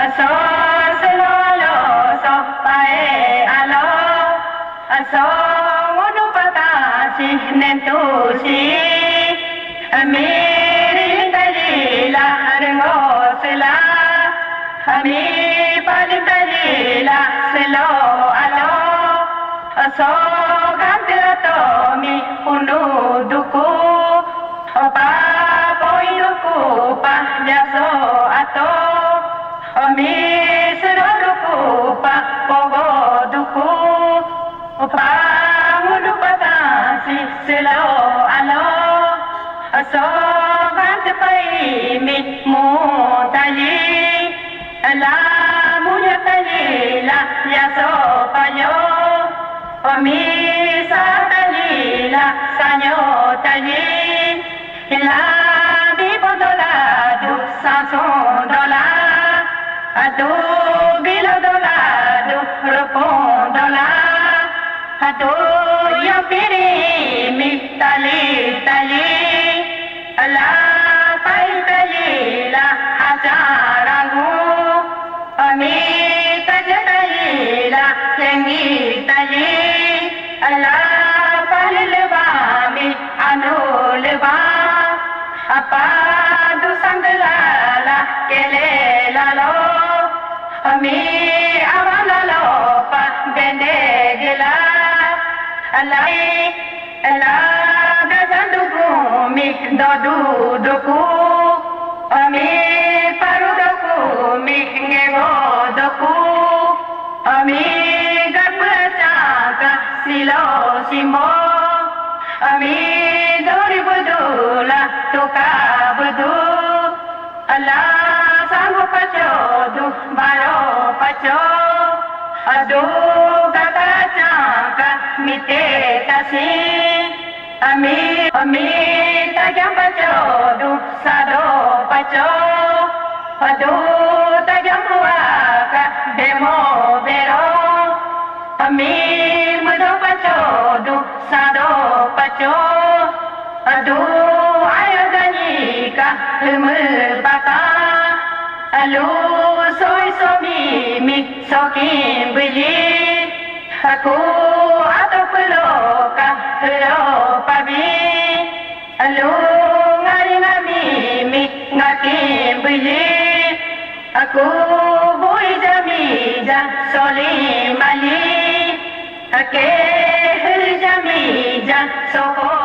aso selo alo so pae alo aso ngono patasi nentusi amiri dalila rengo sela ami paling dalila selo alo aso gantilato mi unuduku opa poiruku pa jaso ato ami seroduku pa pogoduku opa ngudu patasi selo alo aso gantipai mi mutayi la munya talila yaso payo ami sa talila sanyo tayi la vivo dola du sanson dola adu bilo dola du repon dola adu yo piri mi tali tali la pai tali la hajarangu ami tajali la kengi tali la palilba mi anulba apa du sanglala kele lalo ami avalalo pa bende gela alai ala gazandu mi dodu doku ami parudoku mi ngego doku ami gapachaka silo simo ami dori budula tuka budu ala sango pachodu baro pacho adu gata chaka mite kasi ami tajam pachodu sado pacho adu tajam waka demo bero ami mudo pachodu sado pacho adu ayodani ka bata alu soy somi mi sokim beli aku atau peloka hero pabi alu ngari ngami mi ngakim beli aku boy jami ja soli mali ake jami ja soho